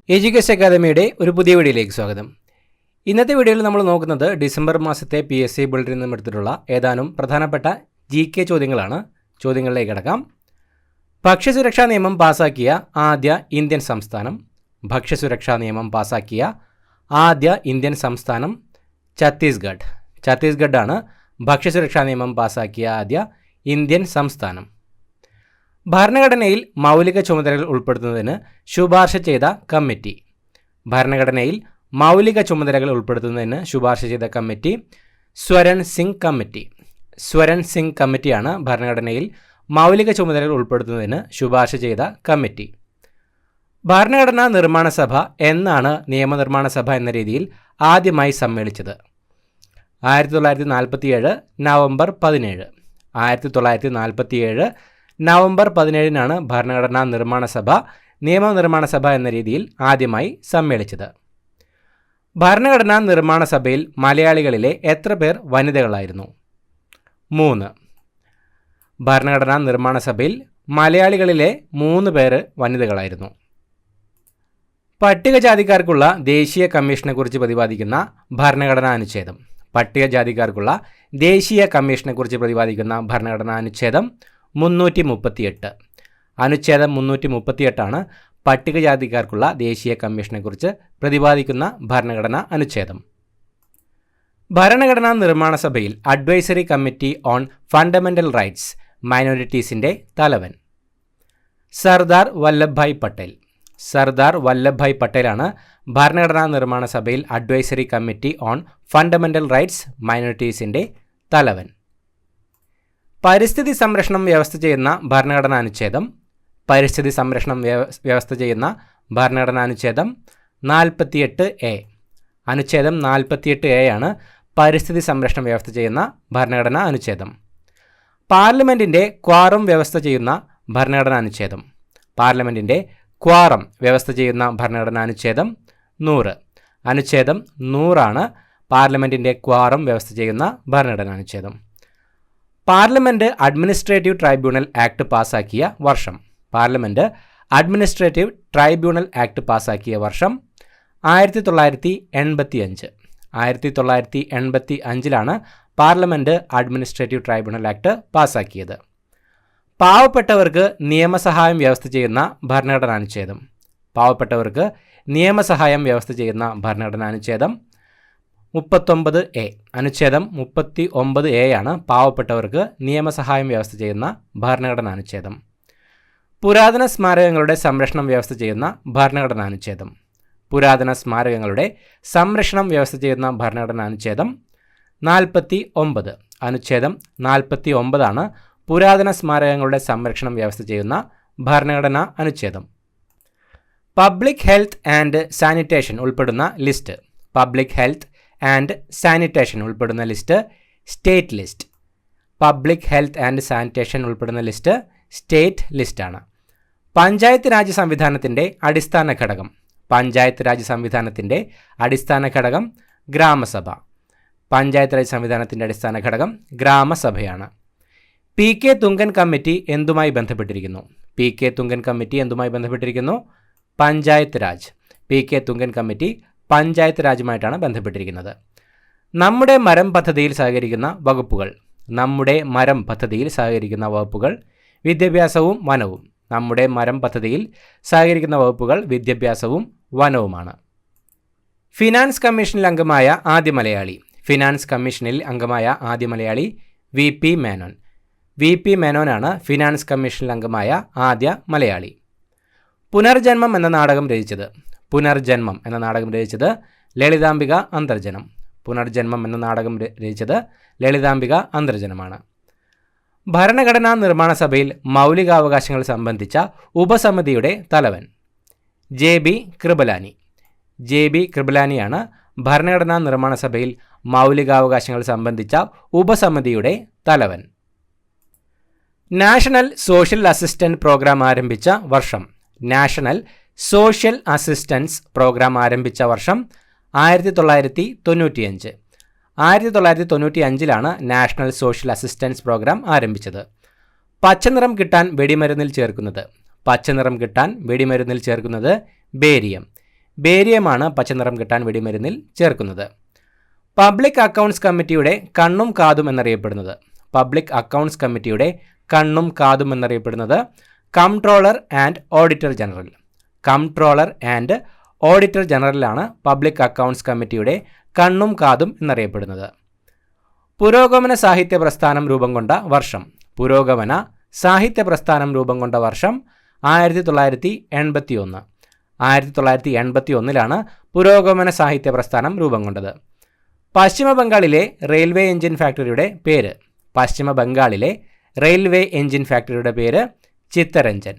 Education അക്കാദമിയുടെ ഒരു പുതിയ വീഡിയോയിലേക്ക് സ്വാഗതം. ഇന്നത്തെ വീഡിയോയിൽ നമ്മൾ നോക്കുന്നത് ഡിസംബർ മാസത്തെ PSC ബുള്ളറ്റിനിൽ നിന്നും എടുത്തിട്ടുള്ള ഏതാനും പ്രധാനപ്പെട്ട GK ചോദ്യങ്ങളാണ്. ചോദ്യങ്ങളിലേക്ക് കടക്കാം. ഭക്ഷ്യസുരക്ഷാ നിയമം പാസാക്കിയ ആദ്യ ഇന്ത്യൻ സംസ്ഥാനം. ഭക്ഷ്യസുരക്ഷാ നിയമം പാസാക്കിയ ആദ്യ ഇന്ത്യൻ സംസ്ഥാനം ഛത്തീസ്ഗഡ്. ഛത്തീസ്ഗഡാണ് ഭക്ഷ്യസുരക്ഷാ നിയമം പാസാക്കിയ ആദ്യ ഇന്ത്യൻ സംസ്ഥാനം. ഭരണഘടനയിൽ മൗലിക ചുമതലകൾ ഉൾപ്പെടുത്തുന്നതിന് ശുപാർശ ചെയ്ത കമ്മിറ്റി. ഭരണഘടനയിൽ മൗലിക ചുമതലകൾ ഉൾപ്പെടുത്തുന്നതിന് ശുപാർശ ചെയ്ത കമ്മിറ്റി സ്വരൺ സിംഗ് കമ്മിറ്റി. സ്വരൺ സിംഗ് കമ്മിറ്റിയാണ് ഭരണഘടനയിൽ മൗലിക ചുമതലകൾ ഉൾപ്പെടുത്തുന്നതിന് ശുപാർശ ചെയ്ത കമ്മിറ്റി. ഭരണഘടനാ നിർമ്മാണ സഭ എന്നാണ് നിയമനിർമ്മാണ സഭ എന്ന രീതിയിൽ ആദ്യമായി സമ്മേളിച്ചത്? 1947 നവംബർ 17. 1947 നവംബർ 17 ഭരണഘടനാ നിർമ്മാണ സഭ നിയമനിർമ്മാണ സഭ എന്ന രീതിയിൽ ആദ്യമായി സമ്മേളിച്ചത്. ഭരണഘടനാ നിർമ്മാണ സഭയിൽ മലയാളികളിലെ എത്ര പേർ വനിതകളായിരുന്നു? 3. ഭരണഘടനാ നിർമ്മാണ സഭയിൽ മലയാളികളിലെ 3 പേര് വനിതകളായിരുന്നു. പട്ടികജാതിക്കാർക്കുള്ള ദേശീയ കമ്മീഷനെക്കുറിച്ച് പ്രതിപാദിക്കുന്ന ഭരണഘടനാ അനുച്ഛേദം. പട്ടികജാതിക്കാർക്കുള്ള ദേശീയ കമ്മീഷനെക്കുറിച്ച് പ്രതിപാദിക്കുന്ന ഭരണഘടനാ അനുച്ഛേദം 338. അനുച്ഛേദം 338 പട്ടികജാതിക്കാർക്കുള്ള ദേശീയ കമ്മീഷനെക്കുറിച്ച് പ്രതിപാദിക്കുന്ന ഭരണഘടനാ അനുച്ഛേദം. ഭരണഘടനാ നിർമ്മാണ സഭയിൽ advisory committee on fundamental rights മൈനോറിറ്റീസിൻ്റെ തലവൻ സർദാർ വല്ലഭ്ഭായ് പട്ടേൽ. സർദാർ വല്ലഭ്ഭായ് പട്ടേലാണ് ഭരണഘടനാ നിർമ്മാണ സഭയിൽ advisory committee on fundamental rights മൈനോറിറ്റീസിൻ്റെ തലവൻ. പരിസ്ഥിതി സംരക്ഷണം വ്യവസ്ഥ ചെയ്യുന്ന ഭരണഘടനാ അനുച്ഛേദം. പരിസ്ഥിതി സംരക്ഷണം വ്യവസ്ഥ ചെയ്യുന്ന ഭരണഘടനാ അനുച്ഛേദം 48A. അനുച്ഛേദം 48A പരിസ്ഥിതി സംരക്ഷണം വ്യവസ്ഥ ചെയ്യുന്ന ഭരണഘടനാ അനുച്ഛേദം. പാർലമെൻറ്റിൻ്റെ ക്വാറം വ്യവസ്ഥ ചെയ്യുന്ന ഭരണഘടനാ അനുച്ഛേദം. പാർലമെൻറ്റിൻ്റെ ക്വാറം വ്യവസ്ഥ ചെയ്യുന്ന ഭരണഘടനാ അനുച്ഛേദം 100. അനുച്ഛേദം 100 പാർലമെൻറ്റിൻ്റെ ക്വാറം വ്യവസ്ഥ ചെയ്യുന്ന ഭരണഘടനാ അനുച്ഛേദം. പാർലമെൻറ്റ് അഡ്മിനിസ്ട്രേറ്റീവ് ട്രൈബ്യൂണൽ ആക്ട് പാസാക്കിയ വർഷം. പാർലമെൻറ്റ് അഡ്മിനിസ്ട്രേറ്റീവ് ട്രൈബ്യൂണൽ ആക്ട് പാസാക്കിയ വർഷം 1985. 1985 പാർലമെൻറ്റ് അഡ്മിനിസ്ട്രേറ്റീവ് ട്രൈബ്യൂണൽ ആക്ട് പാസാക്കിയത്. പാവപ്പെട്ടവർക്ക് നിയമസഹായം വ്യവസ്ഥ ചെയ്യുന്ന ഭരണഘടനാ അനുച്ഛേദം. പാവപ്പെട്ടവർക്ക് നിയമസഹായം വ്യവസ്ഥ ചെയ്യുന്ന ഭരണഘടനാ അനുച്ഛേദം 39A. അനുച്ഛേദം 39A പാവപ്പെട്ടവർക്ക് നിയമസഹായം വ്യവസ്ഥ ചെയ്യുന്ന ഭരണഘടനാ അനുച്ഛേദം. പുരാതന സ്മാരകങ്ങളുടെ സംരക്ഷണം വ്യവസ്ഥ ചെയ്യുന്ന ഭരണഘടനാ അനുച്ഛേദം. പുരാതന സ്മാരകങ്ങളുടെ സംരക്ഷണം വ്യവസ്ഥ ചെയ്യുന്ന ഭരണഘടനാ അനുച്ഛേദം 49. അനുച്ഛേദം 49 പുരാതന സ്മാരകങ്ങളുടെ സംരക്ഷണം വ്യവസ്ഥ ചെയ്യുന്ന ഭരണഘടനാ അനുച്ഛേദം. പബ്ലിക് ഹെൽത്ത് ആൻഡ് സാനിറ്റേഷൻ ഉൾപ്പെടുന്ന list. Public health and sanitation ഉൾപ്പെടുന്ന list state list. Public health and sanitation ഉൾപ്പെടുന്ന ലിസ്റ്റ് സ്റ്റേറ്റ് ലിസ്റ്റാണ്. പഞ്ചായത്ത് രാജ് സംവിധാനത്തിൻ്റെ അടിസ്ഥാന ഘടകം. പഞ്ചായത്ത് രാജ് സംവിധാനത്തിൻ്റെ അടിസ്ഥാന ഘടകം ഗ്രാമസഭ. പഞ്ചായത്ത് രാജ് സംവിധാനത്തിൻ്റെ അടിസ്ഥാന ഘടകം ഗ്രാമസഭയാണ്. PK തുങ്കൻ കമ്മിറ്റി എന്തുമായി ബന്ധപ്പെട്ടിരിക്കുന്നു? PK തുങ്കൻ കമ്മിറ്റി എന്തുമായി ബന്ധപ്പെട്ടിരിക്കുന്നു? പഞ്ചായത്ത് രാജ്. PK തുങ്കൻ കമ്മിറ്റി പഞ്ചായത്ത് രാജുമായിട്ടാണ് ബന്ധപ്പെട്ടിരിക്കുന്നത്. നമ്മുടെ മരം പദ്ധതിയിൽ സഹകരിക്കുന്ന വകുപ്പുകൾ. നമ്മുടെ മരം പദ്ധതിയിൽ സഹകരിക്കുന്ന വകുപ്പുകൾ വിദ്യാഭ്യാസവും വനവും. നമ്മുടെ മരം പദ്ധതിയിൽ സഹകരിക്കുന്ന വകുപ്പുകൾ വിദ്യാഭ്യാസവും വനവുമാണ്. ഫിനാൻസ് കമ്മീഷനിൽ അംഗമായ ആദ്യ മലയാളി. ഫിനാൻസ് കമ്മീഷനിൽ അംഗമായ ആദ്യ മലയാളി VP മേനോൻ. VP മേനോനാണ് ഫിനാൻസ് കമ്മീഷനിൽ അംഗമായ ആദ്യ മലയാളി. പുനർജന്മം എന്ന നാടകം രചിച്ചത്. പുനർജന്മം എന്ന നാടകം രചിച്ചത് ലളിതാംബിക അന്തർജനം. പുനർജന്മം എന്ന നാടകം രചിച്ചത് ലളിതാംബിക അന്തർജനമാണ്. ഭരണഘടനാ നിർമ്മാണ സഭയിൽ മൗലികാവകാശങ്ങൾ സംബന്ധിച്ച ഉപസമിതിയുടെ തലവൻ JB കൃപലാനി. JB കൃപലാനിയാണ് ഭരണഘടനാ നിർമ്മാണ സഭയിൽ മൗലികാവകാശങ്ങൾ സംബന്ധിച്ച ഉപസമിതിയുടെ തലവൻ. നാഷണൽ സോഷ്യൽ അസിസ്റ്റൻസ് പ്രോഗ്രാം ആരംഭിച്ച വർഷം. നാഷണൽ സോഷ്യൽ അസിസ്റ്റൻസ് പ്രോഗ്രാം ആരംഭിച്ച വർഷം 1995. 1995 നാഷണൽ സോഷ്യൽ അസിസ്റ്റൻസ് പ്രോഗ്രാം ആരംഭിച്ചത്. പച്ചനിറം കിട്ടാൻ വെടിമരുന്നിൽ ചേർക്കുന്നത്. പച്ചനിറം കിട്ടാൻ വെടിമരുന്നിൽ ചേർക്കുന്നത് ബേരിയം. ബേരിയമാണ് പച്ചനിറം കിട്ടാൻ വെടിമരുന്നിൽ ചേർക്കുന്നത്. പബ്ലിക് അക്കൗണ്ട്സ് കമ്മിറ്റിയുടെ കണ്ണും കാതും എന്നറിയപ്പെടുന്നത്. പബ്ലിക് അക്കൗണ്ട്സ് കമ്മിറ്റിയുടെ കണ്ണും കാതും എന്നറിയപ്പെടുന്നത് comptroller and auditor general. Comptroller and auditor ജനറലാണ് പബ്ലിക് അക്കൗണ്ട്സ് കമ്മിറ്റിയുടെ കണ്ണും കാതും എന്നറിയപ്പെടുന്നത്. പുരോഗമന സാഹിത്യ പ്രസ്ഥാനം രൂപം കൊണ്ട വർഷം. പുരോഗമന സാഹിത്യ പ്രസ്ഥാനം രൂപം കൊണ്ട വർഷം 1981. 1981 പുരോഗമന സാഹിത്യ പ്രസ്ഥാനം രൂപം കൊണ്ടത്. പശ്ചിമ ബംഗാളിലെ റെയിൽവേ എഞ്ചിൻ ഫാക്ടറിയുടെ പേര്. പശ്ചിമ ബംഗാളിലെ റെയിൽവേ എഞ്ചിൻ ഫാക്ടറിയുടെ പേര് ചിത്തരഞ്ജൻ.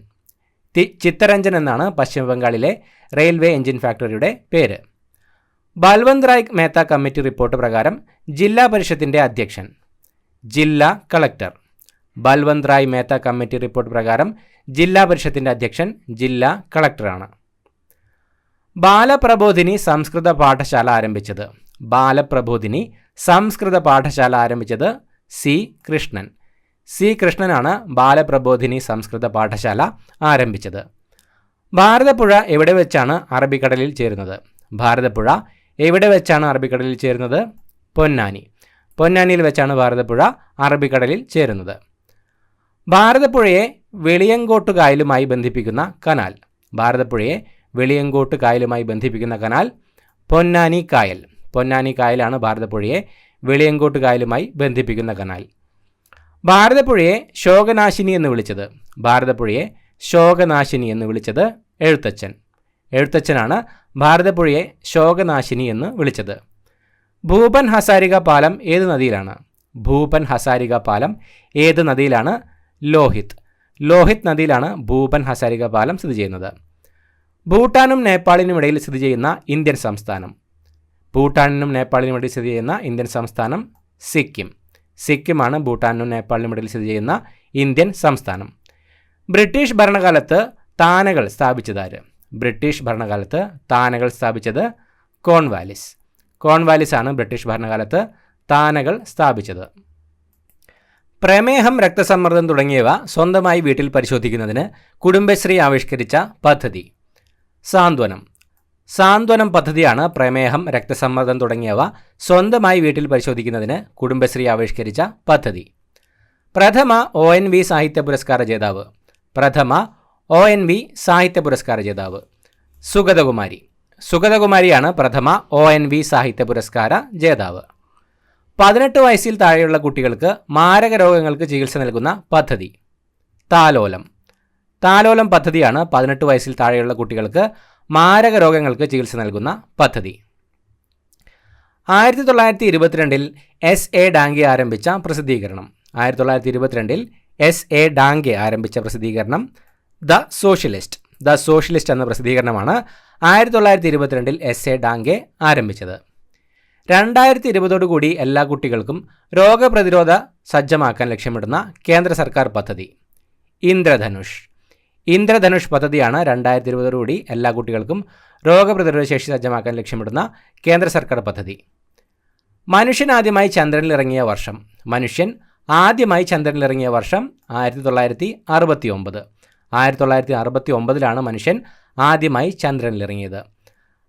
ചിത്തരഞ്ജൻ എന്നാണ് പശ്ചിമ ബംഗാളിലെ റെയിൽവേ എഞ്ചിൻ ഫാക്ടറിയുടെ പേര്. ബൽവന്ത് റായ് മേത്ത കമ്മിറ്റി റിപ്പോർട്ട് പ്രകാരം ജില്ലാ പരിഷത്തിൻ്റെ അധ്യക്ഷൻ. ജില്ലാ collector. Balwant Rai Mehta committee report പ്രകാരം ജില്ലാ പരിഷത്തിൻ്റെ അധ്യക്ഷൻ ജില്ലാ കളക്ടറാണ്. ബാലപ്രബോധിനി സംസ്കൃത പാഠശാല ആരംഭിച്ചത്. ബാലപ്രബോധിനി സംസ്കൃത പാഠശാല ആരംഭിച്ചത് സി കൃഷ്ണൻ. സി കൃഷ്ണനാണ് ബാലപ്രബോധിനി സംസ്കൃത പാഠശാല ആരംഭിച്ചത്. ഭാരതപ്പുഴ എവിടെ വെച്ചാണ് അറബിക്കടലിൽ ചേരുന്നത്? ഭാരതപ്പുഴ എവിടെ വെച്ചാണ് അറബിക്കടലിൽ ചേരുന്നത്? പൊന്നാനി. പൊന്നാനിയിൽ വെച്ചാണ് ഭാരതപ്പുഴ അറബിക്കടലിൽ ചേരുന്നത്. ഭാരതപ്പുഴയെ വെളിയങ്കോട്ട് കായലുമായി ബന്ധിപ്പിക്കുന്ന കനാൽ. ഭാരതപ്പുഴയെ വെളിയങ്കോട്ട് കായലുമായി ബന്ധിപ്പിക്കുന്ന കനാൽ പൊന്നാനി കായൽ. പൊന്നാനി കായലാണ് ഭാരതപ്പുഴയെ വെളിയങ്കോട്ട് കായലുമായി ബന്ധിപ്പിക്കുന്ന കനാൽ. ഭാരതപ്പുഴയെ ശോകനാശിനി എന്ന് വിളിച്ചത്. ഭാരതപ്പുഴയെ ശോകനാശിനി എന്ന് വിളിച്ചത് എഴുത്തച്ഛൻ. എഴുത്തച്ഛനാണ് ഭാരതപ്പുഴയെ ശോകനാശിനി എന്ന് വിളിച്ചത്. ഭൂപൻ ഹസാരിക പാലം ഏത് നദിയിലാണ്? ഭൂപൻ ഹസാരിക പാലം ഏത് നദിയിലാണ്? ലോഹിത്. ലോഹിത് നദിയിലാണ് ഭൂപൻ ഹസാരിക പാലം സ്ഥിതി ചെയ്യുന്നത്. ഭൂട്ടാനും നേപ്പാളിനും ഇടയിൽ സ്ഥിതി ചെയ്യുന്ന ഇന്ത്യൻ സംസ്ഥാനം. ഭൂട്ടാനിനും നേപ്പാളിനും ഇടയിൽ സ്ഥിതി ചെയ്യുന്ന ഇന്ത്യൻ സംസ്ഥാനം സിക്കിം. സിക്കിമാണ് ഭൂട്ടാനിനും നേപ്പാളിനും ഇടയിൽ സ്ഥിതി ചെയ്യുന്ന ഇന്ത്യൻ സംസ്ഥാനം. ബ്രിട്ടീഷ് ഭരണകാലത്ത് താനകൾ സ്ഥാപിച്ചതാര്? ബ്രിട്ടീഷ് ഭരണകാലത്ത് താനകൾ സ്ഥാപിച്ചത് കോൺവാലിസ്. കോൺവാലിസ് ആണ് ബ്രിട്ടീഷ് ഭരണകാലത്ത് താനകൾ സ്ഥാപിച്ചത്. പ്രമേഹം, രക്തസമ്മർദ്ദം തുടങ്ങിയവ സ്വന്തമായി വീട്ടിൽ പരിശോധിക്കുന്നതിന് കുടുംബശ്രീ ആവിഷ്കരിച്ച പദ്ധതി സാന്ത്വനം. സാന്ത്വനം പദ്ധതിയാണ് പ്രമേഹം, രക്തസമ്മർദ്ദം തുടങ്ങിയവ സ്വന്തമായി വീട്ടിൽ പരിശോധിക്കുന്നതിന് കുടുംബശ്രീ ആവിഷ്കരിച്ച പദ്ധതി. പ്രഥമ ONV സാഹിത്യ പുരസ്കാര ജേതാവ്. പ്രഥമ ONV സാഹിത്യ പുരസ്കാര ജേതാവ് സുഗതകുമാരി. സുഗതകുമാരിയാണ് പ്രഥമ ONV സാഹിത്യ പുരസ്കാര ജേതാവ്. 18 വയസ്സിൽ താഴെയുള്ള കുട്ടികൾക്ക് മാരക രോഗങ്ങൾക്ക് ചികിത്സ നൽകുന്ന പദ്ധതി താലോലം. താലോലം പദ്ധതിയാണ് 18 വയസ്സിൽ താഴെയുള്ള കുട്ടികൾക്ക് മാരക രോഗങ്ങൾക്ക് ചികിത്സ നൽകുന്ന പദ്ധതി. 1922 SA ഡാംഗെ ആരംഭിച്ച പ്രസിദ്ധീകരണം. 1922 SA ഡാംഗെ ആരംഭിച്ച പ്രസിദ്ധീകരണം ദ സോഷ്യലിസ്റ്റ്. ദ സോഷ്യലിസ്റ്റ് എന്ന പ്രസിദ്ധീകരണമാണ് 1922 SA ഡാംഗെ ആരംഭിച്ചത്. 2020 എല്ലാ കുട്ടികൾക്കും രോഗപ്രതിരോധ സജ്ജമാക്കാൻ ലക്ഷ്യമിടുന്ന കേന്ദ്ര സർക്കാർ പദ്ധതി ഇന്ദ്രധനുഷ്. ഇന്ദ്രധനുഷ് പദ്ധതിയാണ് 2020 എല്ലാ കുട്ടികൾക്കും രോഗപ്രതിരോധ ശേഷി സജ്ജമാക്കാൻ ലക്ഷ്യമിടുന്ന കേന്ദ്ര സർക്കാർ പദ്ധതി. മനുഷ്യൻ ആദ്യമായി ചന്ദ്രനിൽ ഇറങ്ങിയ വർഷം. മനുഷ്യൻ ആദ്യമായി ചന്ദ്രനിൽ ഇറങ്ങിയ വർഷം 1969. 1969 മനുഷ്യൻ ആദ്യമായി ചന്ദ്രനിൽ ഇറങ്ങിയത്.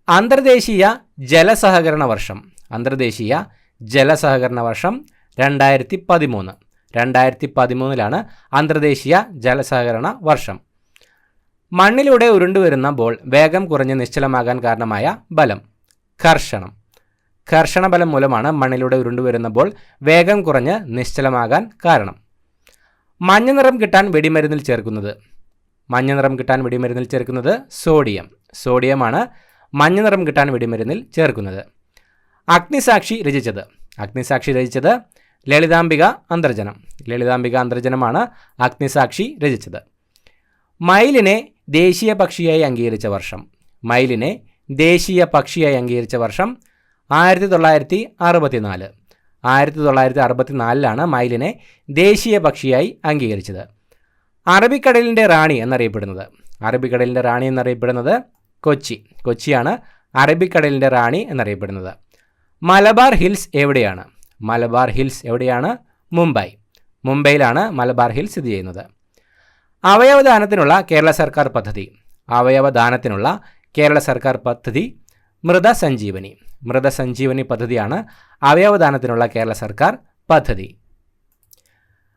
അന്തർദേശീയ ജലസഹകരണ വർഷം. അന്തർദേശീയ ജലസഹകരണ വർഷം 2013. 2013 അന്തർദേശീയ ജലസഹകരണ വർഷം. മണ്ണിലൂടെ ഉരുണ്ടുവരുന്ന ബോൾ വേഗം കുറഞ്ഞ് നിശ്ചലമാകാൻ കാരണമായ ബലം ഘർഷണം. ഘർഷണബലം മൂലമാണ് മണ്ണിലൂടെ ഉരുണ്ടുവരുന്ന ബോൾ വേഗം കുറഞ്ഞ് നിശ്ചലമാകാൻ കാരണം. മഞ്ഞ നിറം കിട്ടാൻ വെടിമരുന്നിൽ ചേർക്കുന്നത്. മഞ്ഞ നിറം കിട്ടാൻ വെടിമരുന്നിൽ ചേർക്കുന്നത് സോഡിയം. സോഡിയമാണ് മഞ്ഞ നിറം കിട്ടാൻ വെടിമരുന്നിൽ ചേർക്കുന്നത്. അഗ്നിസാക്ഷി രചിച്ചത്. അഗ്നിസാക്ഷി രചിച്ചത് ലളിതാംബിക അന്തർജനം. ലളിതാംബിക അന്തർജനമാണ് അഗ്നിസാക്ഷി രചിച്ചത്. മയിലിനെ ദേശീയ പക്ഷിയായി അംഗീകരിച്ച വർഷം. മയിലിനെ ദേശീയ പക്ഷിയായി അംഗീകരിച്ച വർഷം 1964. 1964 മയിലിനെ ദേശീയ പക്ഷിയായി അംഗീകരിച്ചത്. അറബിക്കടലിൻ്റെ റാണി എന്നറിയപ്പെടുന്നത്. അറബിക്കടലിൻ്റെ റാണി എന്നറിയപ്പെടുന്നത് കൊച്ചി. കൊച്ചിയാണ് അറബിക്കടലിൻ്റെ റാണി എന്നറിയപ്പെടുന്നത്. മലബാർ ഹിൽസ് എവിടെയാണ്? മലബാർ ഹിൽസ് എവിടെയാണ്? മുംബൈ. മുംബൈയിലാണ് മലബാർ ഹിൽസ് സ്ഥിതി ചെയ്യുന്നത്. അവയവദാനത്തിനുള്ള കേരള സർക്കാർ പദ്ധതി. അവയവദാനത്തിനുള്ള കേരള സർക്കാർ പദ്ധതി മൃത സഞ്ജീവനി. മൃത സഞ്ജീവനി പദ്ധതിയാണ് അവയവദാനത്തിനുള്ള കേരള സർക്കാർ പദ്ധതി.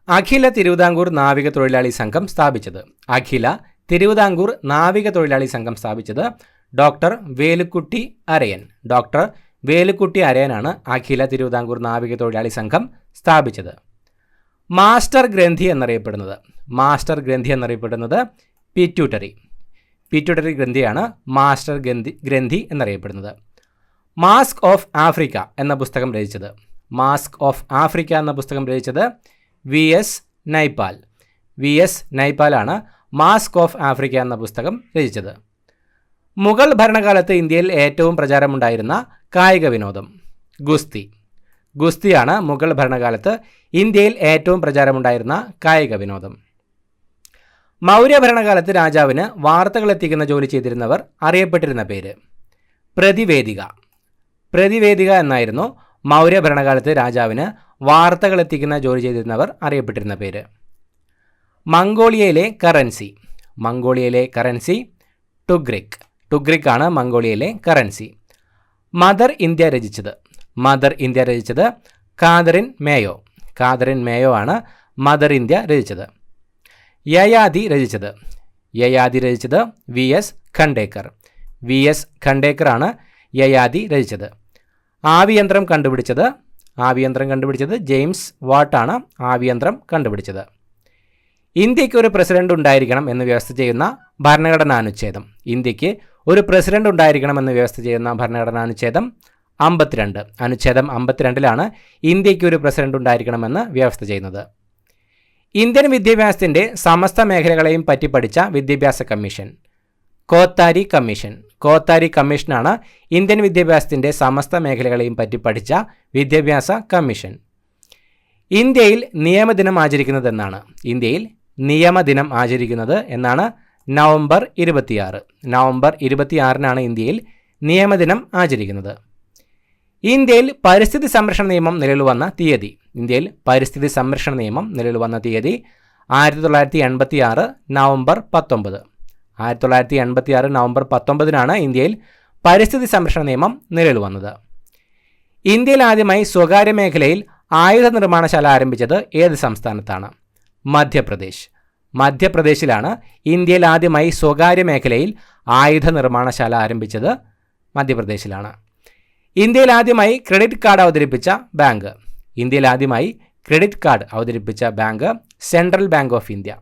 അഖില തിരുവിതാംകൂർ നാവിക തൊഴിലാളി സംഘം സ്ഥാപിച്ചത്. അഖില തിരുവിതാംകൂർ നാവിക തൊഴിലാളി സംഘം സ്ഥാപിച്ചത് ഡോക്ടർ വേലുക്കുട്ടി അരയൻ. ഡോക്ടർ വേലുക്കുട്ടി അരയനാണ് അഖില തിരുവിതാംകൂർ നാവിക തൊഴിലാളി സംഘം സ്ഥാപിച്ചത്. മാസ്റ്റർ ഗ്രന്ഥി എന്നറിയപ്പെടുന്നത്. മാസ്റ്റർ ഗ്രന്ഥി എന്നറിയപ്പെടുന്നത് പിറ്റ്യൂട്ടറി. പിറ്റ്യൂട്ടറി ഗ്രന്ഥിയാണ് മാസ്റ്റർ ഗ്രന്ഥി എന്നറിയപ്പെടുന്നത്. മാസ്ക് ഓഫ് ആഫ്രിക്ക എന്ന പുസ്തകം രചിച്ചത്. മാസ്ക് ഓഫ് ആഫ്രിക്ക എന്ന പുസ്തകം രചിച്ചത് വി.എസ്. നൈപ്പാൽ. വി.എസ്. നൈപ്പാലാണ് മാസ്ക് ഓഫ് ആഫ്രിക്ക എന്ന പുസ്തകം രചിച്ചത്. മുഗൾ ഭരണകാലത്ത് ഇന്ത്യയിൽ ഏറ്റവും പ്രചാരമുണ്ടായിരുന്ന കായിക വിനോദം ഗുസ്തി. ഗുസ്തിയാണ് മുഗൾ ഭരണകാലത്ത് ഇന്ത്യയിൽ ഏറ്റവും പ്രചാരമുണ്ടായിരുന്ന കായിക വിനോദം. മൗര്യ ഭരണകാലത്ത് രാജാവിന് വാർത്തകൾ എത്തിക്കുന്ന ജോലി ചെയ്തിരുന്നവർ അറിയപ്പെട്ടിരുന്ന പേര് പ്രതിവേദിക. പ്രതിവേദിക എന്നായിരുന്നു മൗര്യ ഭരണകാലത്ത് രാജാവിന് വാർത്തകൾ എത്തിക്കുന്ന ജോലി ചെയ്തിരുന്നവർ അറിയപ്പെട്ടിരുന്ന പേര്. മംഗോളിയയിലെ കറൻസി. മംഗോളിയയിലെ കറൻസി ടുഗ്രിക്. ടുഗ്രിക് ആണ് മംഗോളിയയിലെ കറൻസി. മദർ ഇന്ത്യ രചിച്ചത്. മദർ ഇന്ത്യ രചിച്ചത് കാതറിൻ മേയോ. കാതറിൻ മേയോ ആണ് മദർ ഇന്ത്യ രചിച്ചത്. യയാതി രചിച്ചത്. യയാതി രചിച്ചത് വി.എസ്. ഖണ്ടേക്കർ. വി.എസ്. ഖണ്ടേക്കർ ആണ് യയാതി രചിച്ചത്. ആവിയന്ത്രം കണ്ടുപിടിച്ചത് ജെയിംസ് വാട്ടാണ് ആവിയന്ത്രം കണ്ടുപിടിച്ചത്. ഇന്ത്യക്ക് ഒരു പ്രസിഡന്റ് ഉണ്ടായിരിക്കണം എന്ന് വ്യവസ്ഥ ചെയ്യുന്ന ഭരണഘടനാനുച്ഛേദം. ഇന്ത്യക്ക് ഒരു പ്രസിഡന്റ് ഉണ്ടായിരിക്കണമെന്ന് വ്യവസ്ഥ ചെയ്യുന്ന ഭരണഘടനാനുച്ഛേദം 52. അനുച്ഛേദം 52ലാണ് ഇന്ത്യക്ക് ഒരു പ്രസിഡന്റ് ഉണ്ടായിരിക്കണമെന്ന് വ്യവസ്ഥ ചെയ്യുന്നത്. ഇന്ത്യൻ വിദ്യാഭ്യാസത്തിൻ്റെ സമസ്ത മേഖലകളെയും പറ്റി പഠിച്ച വിദ്യാഭ്യാസ കമ്മീഷൻ കോത്താരി കമ്മീഷൻ. കോത്താരി കമ്മീഷനാണ് ഇന്ത്യൻ വിദ്യാഭ്യാസത്തിൻ്റെ സമസ്ത മേഖലകളെയും പറ്റി പഠിച്ച വിദ്യാഭ്യാസ കമ്മീഷൻ. ഇന്ത്യയിൽ നിയമദിനം ആചരിക്കുന്നത് എന്നാണ്. ഇന്ത്യയിൽ നിയമദിനം ആചരിക്കുന്നത് എന്നാണ് നവംബർ 26. നവംബർ 26നാണ് ഇന്ത്യയിൽ നിയമദിനം ആചരിക്കുന്നത്. ഇന്ത്യയിൽ പരിസ്ഥിതി സംരക്ഷണ നിയമം നിലവിൽ വന്ന തീയതി. ഇന്ത്യയിൽ പരിസ്ഥിതി സംരക്ഷണ നിയമം നിലവിൽ വന്ന തീയതി 1986 നവംബർ 19. 1986 നവംബർ 19നാണ് ഇന്ത്യയിൽ പരിസ്ഥിതി സംരക്ഷണ നിയമം നിലവിൽ വന്നത്. ഇന്ത്യയിൽ ആദ്യമായി സ്വകാര്യ മേഖലയിൽ ആയുധ നിർമ്മാണശാല ആരംഭിച്ചത് ഏത് സംസ്ഥാനത്താണ്? മധ്യപ്രദേശ്. മധ്യപ്രദേശിലാണ് ഇന്ത്യയിൽ ആദ്യമായി സ്വകാര്യ മേഖലയിൽ ആയുധ നിർമ്മാണശാല ആരംഭിച്ചത് മധ്യപ്രദേശിലാണ്. ഇന്ത്യയിൽ ആദ്യമായി ക്രെഡിറ്റ് കാർഡ് അവതരിപ്പിച്ച ബാങ്ക്. ഇന്ത്യയിൽ ആദ്യമായി ക്രെഡിറ്റ് കാർഡ് അവതരിപ്പിച്ച bank central bank of India.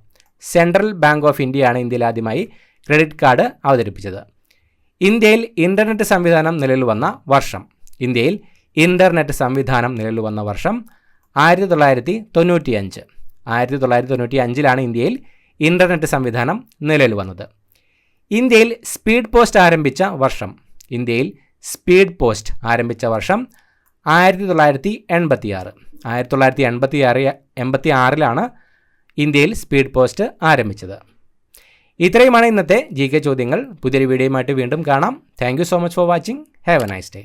Central bank of ഇന്ത്യയാണ് ഇന്ത്യയിൽ ആദ്യമായി ക്രെഡിറ്റ് കാർഡ് അവതരിപ്പിച്ചത്. ഇന്ത്യയിൽ ഇൻ്റർനെറ്റ് സംവിധാനം നിലവിൽ വന്ന വർഷം. ഇന്ത്യയിൽ ഇൻ്റർനെറ്റ് സംവിധാനം നിലവിൽ വന്ന വർഷം 1995. 1995ലാണ് ഇന്ത്യയിൽ ഇൻ്റർനെറ്റ് സംവിധാനം നിലവിൽ വന്നത്. ഇന്ത്യയിൽ സ്പീഡ് പോസ്റ്റ് ആരംഭിച്ച വർഷം. ഇന്ത്യയിൽ സ്പീഡ് പോസ്റ്റ് ആരംഭിച്ച വർഷം 1986. 1986ലാണ് ഇന്ത്യയിൽ സ്പീഡ് പോസ്റ്റ് ആരംഭിച്ചത്. ഇത്രയുമാണ് ഇന്നത്തെ GK ചോദ്യങ്ങൾ. പുതിയൊരു വീഡിയോയുമായിട്ട് വീണ്ടും കാണാം. Thank you so much for watching. Have A nice day.